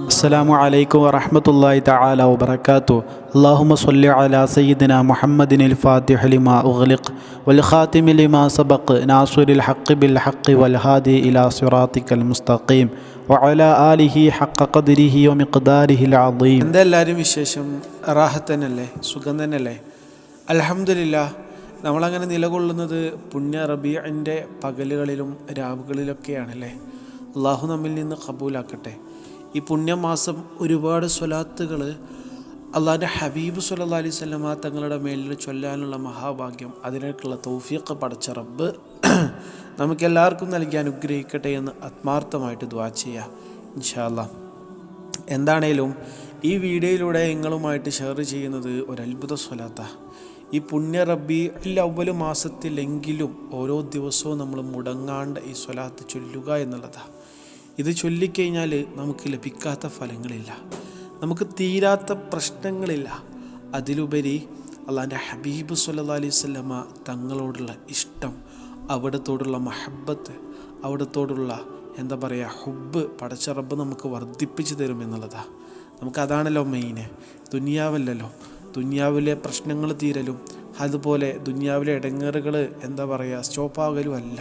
السلام عليكم ورحمة الله تعالى وبركاته. اللهم صل على سيدنا محمد الفاتح لما أغلق والخاتم لما سبق ناصر الحق بالحق والهادي إلى صراطك المستقيم وعلى آله حق قدره ومقداره العظيم. എന്തെല്ലാവരും വിശേഷം? റാഹത്തന്നല്ലേ? സുഖം തന്നെയല്ലേ? അൽഹംദുലില്ലാഹ്. നമ്മളങ്ങനെ നിലകൊള്ളുന്നത് പുണ്യ റബീഇൻ്റെ പകലുകളിലും രാവുകളിലൊക്കെയാണല്ലേ. അള്ളാഹു നമ്മിൽ നിന്ന് ഖബൂലാക്കട്ടെ. ഈ പുണ്യമാസം ഒരുപാട് സ്വലാത്തുകൾ അള്ളാഹിൻ്റെ ഹബീബ് സല്ലല്ലാഹു അലൈഹി വസല്ലമ തങ്ങളുടെ മേലിൽ ചൊല്ലാനുള്ള മഹാഭാഗ്യം, അതിനൊക്കെയുള്ള തൗഫീഖ് പടച്ച റബ്ബ് നമുക്കെല്ലാവർക്കും നൽകി അനുഗ്രഹിക്കട്ടെ എന്ന് ആത്മാർത്ഥമായിട്ട് ദുആ ചെയ്യാം ഇൻഷാ അല്ലാഹ്. എന്താണേലും ഈ വീഡിയോയിലൂടെ നിങ്ങളുമായിട്ട് ഷെയർ ചെയ്യുന്നത് ഒരത്ഭുത സ്വലാത്താണ്. ഈ പുണ്യ റബീഉൽ അവ്വൽ മാസത്തിലെങ്കിലും ഓരോ ദിവസവും നമ്മൾ മുടങ്ങാണ്ട് ഈ സ്വലാത്ത് ചൊല്ലുക എന്നുള്ളതാണ്. ഇത് ചൊല്ലിക്കഴിഞ്ഞാൽ നമുക്ക് ലഭിക്കാത്ത ഫലങ്ങളില്ല, നമുക്ക് തീരാത്ത പ്രശ്നങ്ങളില്ല. അതിലുപരി അള്ളാഹിൻ്റെ ഹബീബ് സല്ലല്ലാഹു അലൈഹി വസല്ലമ തങ്ങളോടുള്ള ഇഷ്ടം, അവിടത്തോടുള്ള മഹബ്ബത്ത്, അവിടത്തോടുള്ള എന്താ പറയുക ഹുബ്ബ് പടച്ച റബ്ബ് നമുക്ക് വർദ്ധിപ്പിച്ച് തരും എന്നുള്ളതാണ്. നമുക്കതാണല്ലോ മെയിന്. ദുനിയാവല്ലല്ലോ, ദുനിയാവിലെ പ്രശ്നങ്ങൾ തീരലും അതുപോലെ ദുനിയാവിലെ ഇടങ്ങേറുകൾ എന്താ പറയുക സ്റ്റോപ്പാകലും അല്ല.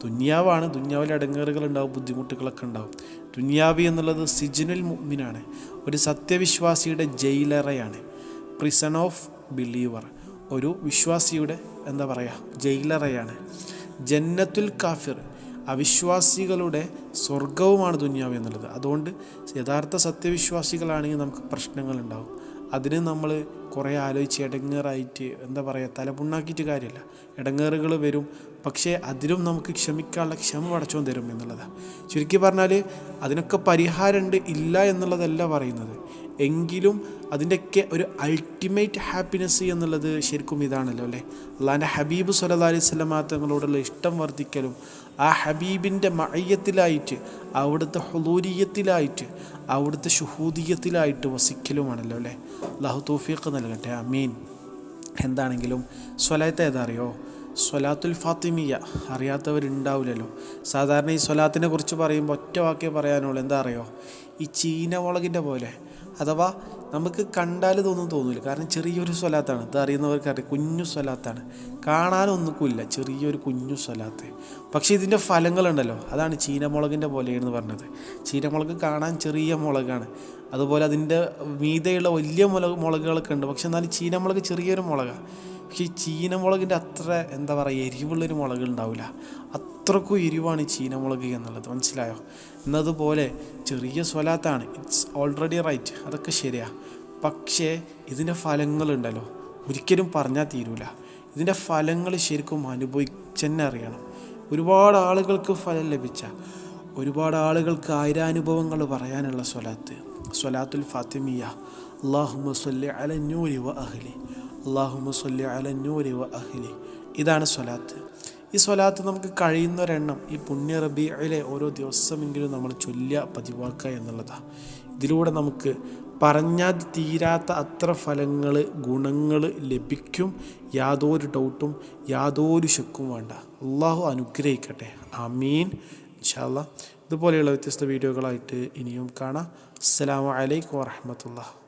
ദുനിയാവാണ്, ദുനിയാവിലെ ഇടങ്ങേറുകൾ ഉണ്ടാവും, ബുദ്ധിമുട്ടുകളൊക്കെ ഉണ്ടാവും. ദുനിയാവി എന്നുള്ളത് സിജ്നുൽ മുഅ്മിനാണ്, ഒരു സത്യവിശ്വാസിയുടെ ജയിലറയാണ്. പ്രിസൺ ഓഫ് ബിലീവർ, ഒരു വിശ്വാസിയുടെ എന്താ പറയുക ജയിലറയാണ്. ജന്നത്തുൽ കാഫിർ, അവിശ്വാസികളുടെ സ്വർഗവുമാണ് ദുനിയാവ് എന്നുള്ളത്. അതുകൊണ്ട് യഥാർത്ഥ സത്യവിശ്വാസികളാണെങ്കിൽ നമുക്ക് പ്രശ്നങ്ങളുണ്ടാവും. അതിന് നമ്മൾ കുറേ ആലോചിച്ച് ഇടങ്ങേറായിട്ട് എന്താ പറയുക തലപുണ്ണാക്കിയിട്ട് കാര്യമില്ല. ഇടങ്ങേറുകൾ വരും, പക്ഷേ അതിലും നമുക്ക് ക്ഷമിക്കാനുള്ള ക്ഷമ പടച്ചോൻ തരും എന്നുള്ളതാണ്. ചുരുക്കി പറഞ്ഞാൽ അതിനൊക്കെ പരിഹാരമുണ്ട്, ഇല്ല എന്നുള്ളതല്ല പറയുന്നത്. എങ്കിലും അതിൻ്റെയൊക്കെ ഒരു അൾട്ടിമേറ്റ് ഹാപ്പിനെസ് എന്നുള്ളത് ശരിക്കും ഇതാണല്ലോ അല്ലേ. അള്ളാഹിൻ്റെ ഹബീബ് സല്ലല്ലാഹു അലൈഹി വസല്ലമ തങ്ങളോടുള്ള ഇഷ്ടം വർദ്ധിക്കലും ആ ഹബീബിൻ്റെ മഅയ്യത്തിലായിട്ട്, അവിടുത്തെ ഹുദൂരിയത്തിലായിട്ട്, അവിടുത്തെ ഷുഹൂദിയത്തിലായിട്ട് വസിക്കലുമാണല്ലോ അല്ലേ. അല്ലാഹു തൗഫീഖ് നൽകട്ടെ, ആമീൻ. എന്താണെങ്കിലും സ്വലാത്ത് ഏതാ അറിയോ? സ്വലാത്തുൽ ഫാത്തിമിയ. അറിയാത്തവരുണ്ടാവില്ലല്ലോ. സാധാരണ ഈ സ്വലാത്തിനെ കുറിച്ച് പറയുമ്പോൾ ഒറ്റ വാക്കേ പറയാനുള്ളൂ. എന്താ അറിയോ? ഈ ചീനമുളകിൻ്റെ പോലെ, അഥവാ നമുക്ക് കണ്ടാൽ തോന്നില്ല. കാരണം ചെറിയൊരു സ്വലാത്താണ്. ഇത് അറിയുന്നവർക്കറിയാം, കുഞ്ഞു സ്വലാത്താണ്, കാണാനൊന്നുമില്ല, ചെറിയൊരു കുഞ്ഞു സ്വലാത്ത്. പക്ഷേ ഇതിൻ്റെ ഫലങ്ങളുണ്ടല്ലോ, അതാണ് ചീനമുളകിൻ്റെ പോലെയെന്ന് പറഞ്ഞത്. ചീനമുളക് കാണാൻ ചെറിയ മുളകാണ്, അതുപോലെ അതിൻ്റെ മീതെയുള്ള വലിയ മുളകുകളൊക്കെ ഉണ്ട്. പക്ഷെ എന്നാലും ചീനമുളക് ചെറിയൊരു മുളകാണ്. പക്ഷേ ഈ ചീനമുളകിൻ്റെ അത്ര എന്താ പറയുക എരിവുള്ളൊരു മുളക് ഉണ്ടാവില്ല. അത്രക്കും എരിവാണ് ഈ ചീനമുളക് എന്നുള്ളത്, മനസ്സിലായോ? എന്നതുപോലെ ചെറിയ സ്വലാത്താണ്, ഇറ്റ്സ് ഓൾറെഡി റൈറ്റ്, അതൊക്കെ ശരിയാണ്. പക്ഷേ ഇതിൻ്റെ ഫലങ്ങളുണ്ടല്ലോ, ഒരിക്കലും പറഞ്ഞാൽ തീരൂല. ഇതിൻ്റെ ഫലങ്ങൾ ശരിക്കും അനുഭവിച്ചെന്നെ അറിയണം. ഒരുപാട് ആളുകൾക്ക് ഫലം ലഭിച്ച, ഒരുപാട് ആളുകൾക്ക് ആയിരാനുഭവങ്ങൾ പറയാനുള്ള സ്വലാത്ത്, സ്വലാത്തുൽ ഫാത്തിമിയ. അല്ലാഹുമ്മ സ്വല്ലി അല നൂരി വ അഹ്ലി, അല്ലാഹുമ്മ സ്വല്ലി അല നൂരി വ അഹ്ലി. ഇതാണ് സ്വലാത്ത്. ഈ സ്വലാത്ത് നമുക്ക് കഴിയുന്നൊരെണ്ണം ഈ പുണ്യ റബീഇലെ ഓരോ ദിവസമെങ്കിലും നമ്മൾ ചൊല്ലുക, പതിവാക്കുക എന്നുള്ളതാണ്. ഇതിലൂടെ നമുക്ക് പറഞ്ഞാൽ തീരാത്ത അത്ര ഫലങ്ങൾ, ഗുണങ്ങൾ ലഭിക്കും. യാതൊരു ഡൗട്ടും യാതൊരു ശക്കും വേണ്ട. അള്ളാഹു അനുഗ്രഹിക്കട്ടെ, ആമീൻ. ഇൻഷാ അല്ലാഹ് ഇതുപോലെയുള്ള വ്യത്യസ്ത വീഡിയോകളായിട്ട് ഇനിയും കാണാം. അസ്സലാമു അലൈക്കും വറഹ്മത്തുള്ളാഹി.